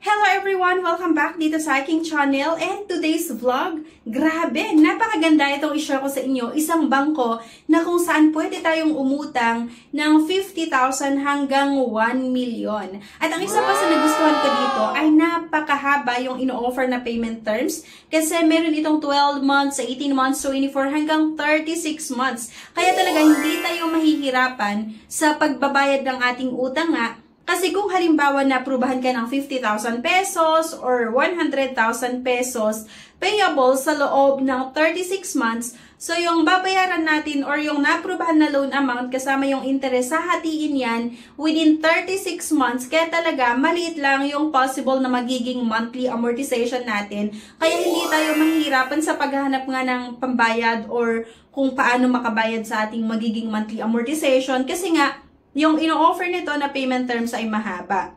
Hello everyone! Welcome back dito sa aking channel and today's vlog, grabe! Napakaganda itong i-share ko sa inyo, isang bangko na kung saan pwede tayong umutang ng 50,000 hanggang 1 million. At ang isa pa sa nagustuhan ko dito ay napakahaba yung ino-offer na payment terms kasi meron itong 12 months, 18 months, 24 hanggang 36 months. Kaya talaga hindi tayo mahihirapan sa pagbabayad ng ating utang nga. Kasi kung halimbawa na-aprubahan ka ng 50,000 pesos or 100,000 pesos payable sa loob ng 36 months, so yung babayaran natin or yung na-aprubahan na loan amount kasama yung interest, hahatiin yan within 36 months. Kaya talaga maliit lang yung possible na magiging monthly amortization natin. Kaya hindi tayo mahihirapan sa paghahanap nga ng pambayad or kung paano makabayad sa ating magiging monthly amortization kasi nga yung ino-offer nito na payment terms ay mahaba.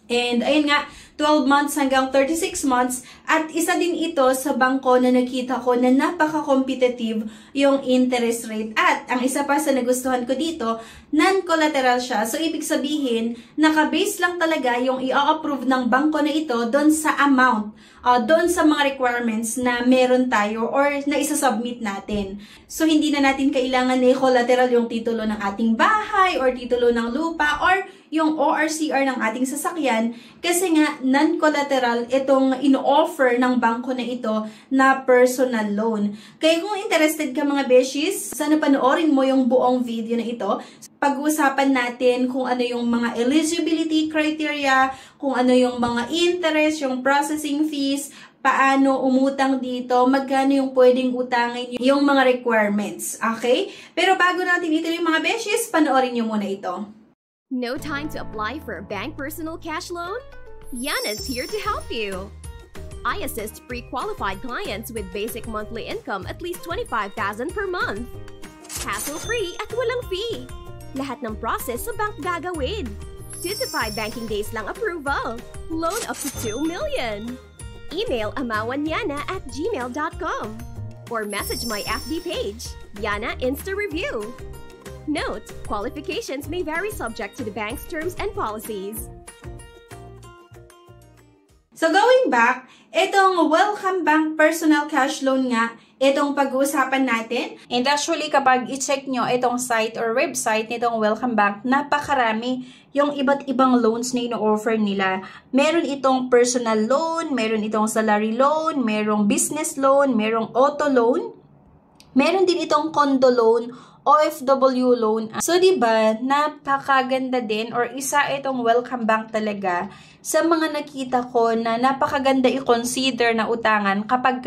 And ayun nga, 12 months hanggang 36 months. At isa din ito sa bangko na nakita ko na napaka-competitive yung interest rate. At ang isa pa sa nagustuhan ko dito, non-collateral siya. So ibig sabihin, naka-base lang talaga yung i-approve ng bangko na ito doon sa amount. Doon sa mga requirements na meron tayo or na isa-submit natin. So, hindi na natin kailangan na i-collateral yung titulo ng ating bahay or titulo ng lupa or yung ORCR ng ating sasakyan kasi nga non-collateral itong ino-offer ng bangko na ito na personal loan. Kaya kung interested ka mga beshies, sana panoorin mo yung buong video na ito. Pag-uusapan natin kung ano yung mga eligibility criteria, kung ano yung mga interest, yung processing fees, paano umutang dito, magkano yung pwedeng utangin, yung mga requirements. Okay? Pero bago natin ituloy yung mga beshies, panoorin nyo muna ito. No time to apply for a bank personal cash loan? Yana's here to help you. I assist pre-qualified clients with basic monthly income at least 25,000 per month. Hassle-free at walang fee. Lahat ng process sa bank gagawin. 2 to 5 banking days lang approval. Loan up to 2 million. Email amawanyana@gmail.com or message my FB page, Yana Insta Review. Note, qualifications may vary subject to the bank's terms and policies. So going back, itong Welcome Bank Personal Cash Loan nga, itong pag-uusapan natin. And actually, kapag i-check nyo itong site or website nitong Welcome Bank, napakarami yung iba't ibang loans na ino-offer nila. Meron itong personal loan, meron itong salary loan, merong business loan, merong auto loan, meron din itong condo loan, OFW loan. So, diba, napakaganda din or isa itong Welcome Bank talaga sa mga nakita ko na napakaganda i-consider na utangan kapag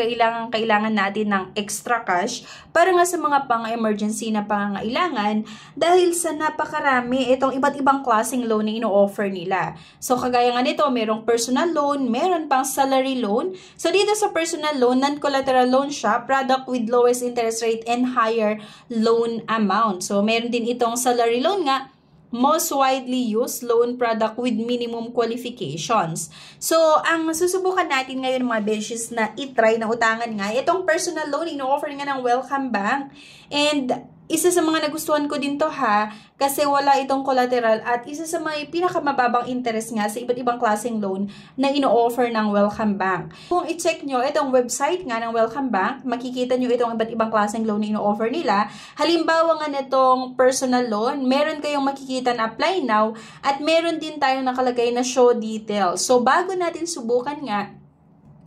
kailangan natin ng extra cash para nga sa mga pang-emergency na pangangailangan dahil sa napakarami itong iba't ibang klaseng loan na ino-offer nila. So, kagaya nga nito, merong personal loan, meron pang salary loan. So, dito sa personal loan, non-collateral loan siya, product with lowest interest rate and higher loan amount. So, meron din itong salary loan nga, most widely used loan product with minimum qualifications. So, ang susubukan natin ngayon mga beshies na itry na utangan nga, itong personal loan, ino-offer nga ng Welcome Bank. And isa sa mga nagustuhan ko din to ha, kasi wala itong collateral at isa sa mga pinakamababang interest nga sa iba't ibang klaseng loan na ino-offer ng Welcome Bank. Kung i-check nyo itong website nga ng Welcome Bank, makikita nyo itong iba't ibang klaseng loan na ino-offer nila. Halimbawa nga nitong personal loan, meron kayong makikita na apply now at meron din tayong nakalagay na show details. So, bago natin subukan nga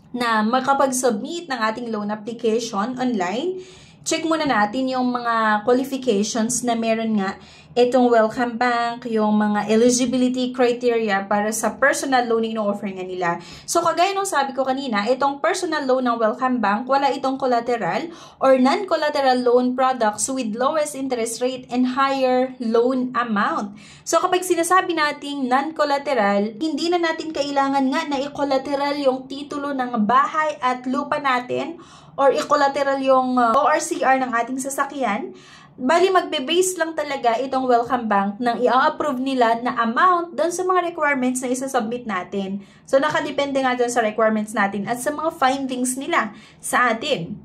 na makapag-submit ng ating loan application online, check muna natin yung mga qualifications na meron nga itong Welcome Bank, yung mga eligibility criteria para sa personal loan na ino-offer nga nila. So, kagaya nung sabi ko kanina, itong personal loan ng Welcome Bank, wala itong collateral or non-collateral loan products with lowest interest rate and higher loan amount. So, kapag sinasabi nating non-collateral, hindi na natin kailangan nga na i-collateral yung titulo ng bahay at lupa natin or i-collateral yung ORCR ng ating sasakyan. Bali, magbe-base lang talaga itong Welcome Bank nang i-approve nila na amount doon sa mga requirements na isa-submit natin. So, nakadepende nga doon sa requirements natin at sa mga findings nila sa atin.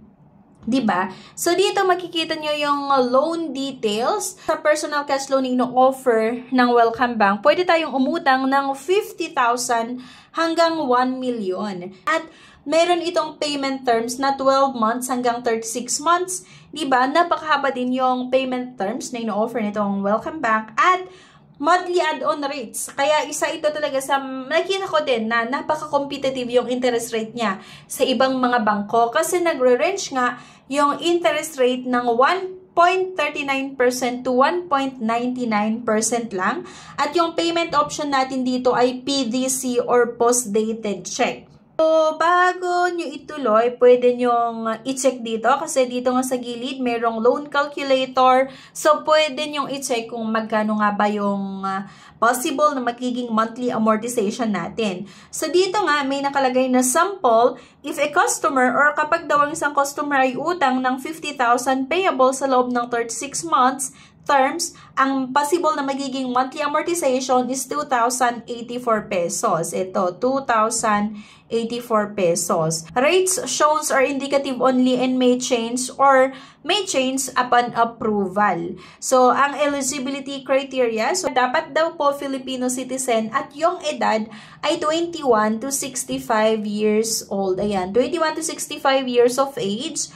Diba? So, dito makikita nyo yung loan details. Sa personal cash loan na ino-offer ng Welcome Bank, pwede tayong umutang ng 50,000 hanggang 1 million. At meron itong payment terms na 12 months hanggang 36 months. Diba? Napakahaba din yung payment terms na ino-offer nitong Welcome Bank. At monthly add-on rates. Kaya isa ito talaga sa, nakita ko din na napaka-competitive yung interest rate niya sa ibang mga bangko. Kasi nagre-range nga yung interest rate ng 1.39% to 1.99% lang. At yung payment option natin dito ay PDC or post-dated check. So, bago nyo ituloy, pwede nyong i-check dito kasi dito nga sa gilid, merong loan calculator. So, pwede nyong i-check kung magkano nga ba yung possible na magiging monthly amortization natin. So, dito nga, may nakalagay na sample, if a customer or kapag daw ang isang customer ay utang ng 50,000 payable sa loob ng 36 months, terms, ang possible na magiging monthly amortization is 2,084 pesos. Ito, 2,084 pesos. Rates shown are indicative only and may change upon approval. So, ang eligibility criteria, so dapat daw po Filipino citizen at yung edad ay 21 to 65 years old. Ayan, 21 to 65 years of age.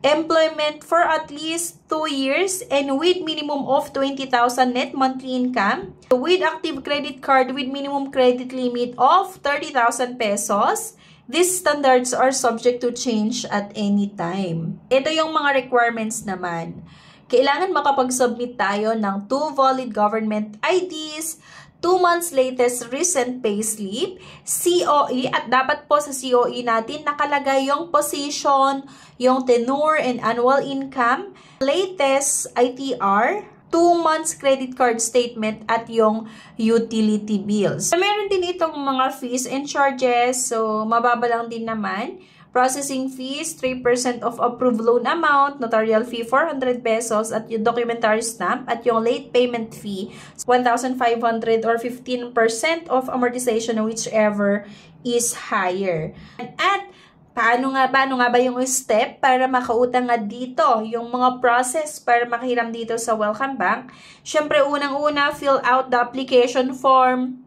Employment for at least 2 years and with minimum of 20,000 net monthly income. With active credit card with minimum credit limit of 30,000 pesos. These standards are subject to change at any time. Ito yung mga requirements naman. Kailangan makapag-submit tayo ng 2 valid government IDs, 2 months latest recent payslip, COE, at dapat po sa COE natin nakalagay yung position, yung tenure and annual income, latest ITR, 2 months credit card statement, at yung utility bills. So, meron din itong mga fees and charges, so mababa lang din naman. Processing fees, 3% of approved loan amount, notarial fee, 400 pesos, at yung documentary stamp, at yung late payment fee, 1,500 or 15% of amortization, whichever is higher. At paano nga ba yung step para makautang nga dito? Yung mga process para makahiram dito sa Welcome Bank. Siyempre, unang-una, fill out the application form.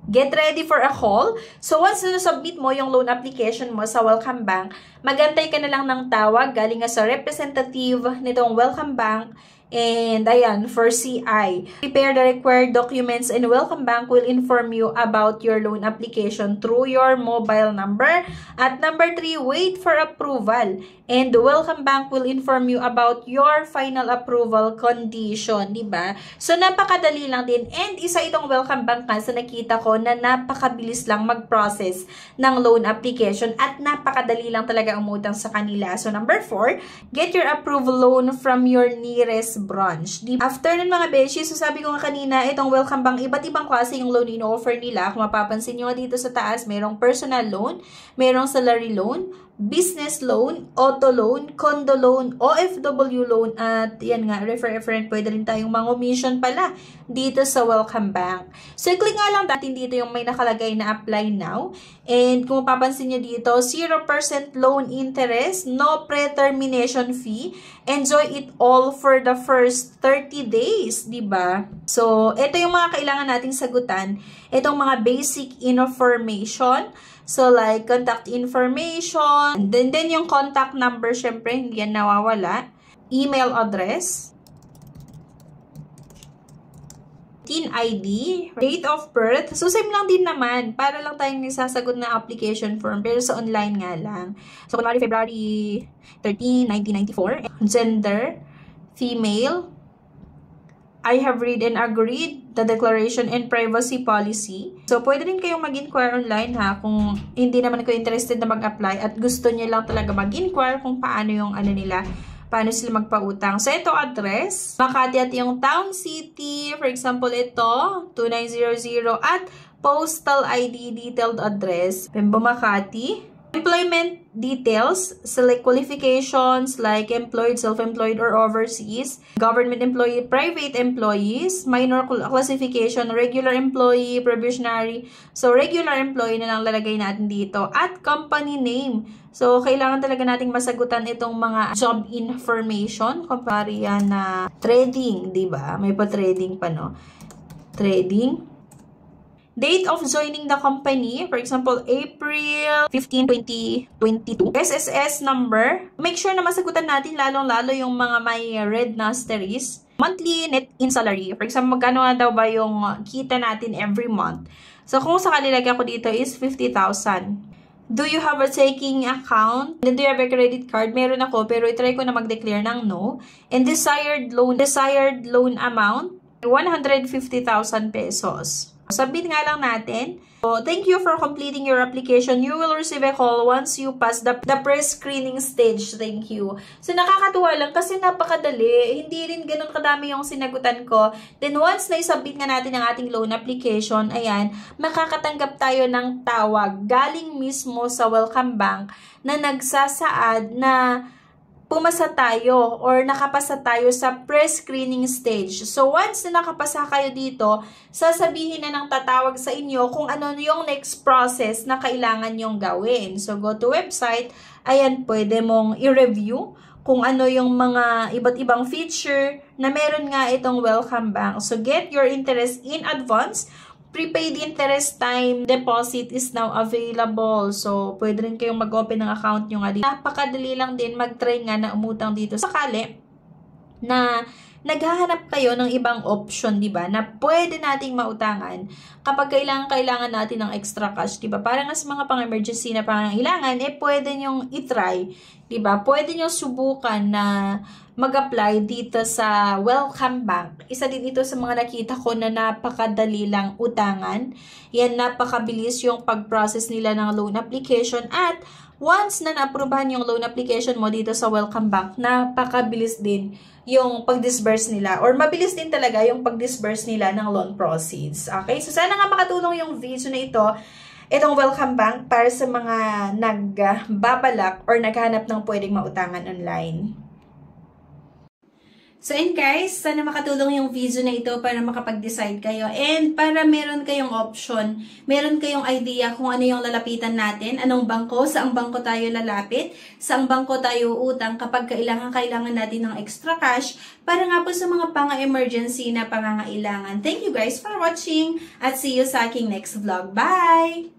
Get ready for a call. So, once na-submit mo yung loan application mo sa Welcome Bank, magantay ka na lang ng tawag galing nga sa representative nitong Welcome Bank. And, ayan, for CI. Prepare the required documents and Welcome Bank will inform you about your loan application through your mobile number. At number 3, wait for approval. And Welcome Bank will inform you about your final approval condition, diba? So, napakadali lang din. And isa itong Welcome Bank nga sa nakita ko na napakabilis lang mag-process ng loan application at napakadali lang talaga umutang sa kanila. So, number 4, get your approval loan from your nearest branch. After nun mga beshi, so sabi ko nga kanina, itong Welcome Bank, iba't ibang klase yung loan in-offer nila. Kung mapapansin nyo dito sa taas, merong personal loan, merong salary loan, business loan, auto loan, condo loan, OFW loan, at yan nga, referent, pwede rin tayong mga-omission pala dito sa Welcome Bank. So, i-click nga lang natin dito yung may nakalagay na apply now. And kung mapapansin nyo dito, 0% loan interest, no pre-termination fee, enjoy it all for the first 30 days, diba? So, ito yung mga kailangan nating sagutan. Itong mga basic information. So, like, contact information. And then yung contact number, syempre, hindi yan nawawala. Email address. TIN ID. Date of birth. So, same lang din naman. Para lang tayong isasagot na application form. Pero sa online nga lang. So, kunwari, February 13, 1994. Gender. Female. I have read and agreed the declaration and privacy policy. So, pwede rin kayong mag-inquire online ha, kung hindi naman kayo interested na mag-apply at gusto niyo lang talaga mag-inquire kung paano yung ano nila, paano sila magpautang. So, ito address, Makati at yung town, city, for example, ito, 2900 at postal ID detailed address, Pembo, Makati. Employment details, select qualifications like employed, self-employed, or overseas, government employee, private employees, minor classification, regular employee, probationary. So, regular employee na lang lalagay natin dito. At company name. So, kailangan talaga nating masagutan itong mga job information. Kumpari yan na trading, di ba? May pa-trading pa, no? Trading. Date of joining the company, for example, April 15, 2022. SSS number. Make sure na masagutan natin lalong-lalo yung mga may red na asterisk. Monthly net in salary. For example, magkano daw ba yung kita natin every month? So, kung sakali lagyan ko dito is 50,000. Do you have a checking account? Then do you have a credit card? Meron ako, pero itry ko na mag-declare ng no. And desired loan amount, 150,000 pesos. Submit nga lang natin. So, thank you for completing your application. You will receive a call once you pass the pre-screening stage. Thank you. So, nakakatuwa lang kasi napakadali. Hindi rin ganun kadami yung sinagutan ko. Then, once na-submit nga natin ang ating loan application, ayan, makakatanggap tayo ng tawag galing mismo sa Welcome Bank na nagsasaad na pumasa tayo or nakapasa tayo sa pre-screening stage. So, once na nakapasa kayo dito, sasabihin na ng tatawag sa inyo kung ano yung next process na kailangan nyong gawin. So, go to website. Ayan, pwede mong i-review kung ano yung mga iba't ibang feature na meron nga itong Welcome Bank. So, get your interest in advance. Prepaid interest time deposit is now available. So, pwede rin kayong mag-open ng account nyo nga dito. Napakadali lang din mag-try nga na umutang dito. Sakali na naghahanap kayo ng ibang option, di ba? Na pwede nating mautangan kapag kailangan natin ng extra cash, di ba? Para nga sa mga pang-emergency na pangangailangan, pwede nyong itry, di ba? Pwede nyong subukan na mag-apply dito sa Welcome Bank. Isa din ito sa mga nakita ko na napakadali lang utangan. Yan, napakabilis yung pag-process nila ng loan application at once na na-aprobahan yung loan application mo dito sa Welcome Bank, napakabilis din yung pag-disburse nila or mabilis din talaga yung pag-disburse nila ng loan proceeds. Okay? So, sana nga makatulong yung video na ito, itong Welcome Bank para sa mga nagbabalak or naghanap ng pwedeng mautangan online. So, and guys, sana makatulong yung video na ito para makapag-decide kayo. And para meron kayong option, meron kayong idea kung ano yung lalapitan natin, anong bangko, saang bangko tayo lalapit, saang bangko tayo utang kapag kailangan natin ng extra cash para nga po sa mga pang-emergency na pangangailangan. Thank you guys for watching at see you sa aking next vlog. Bye!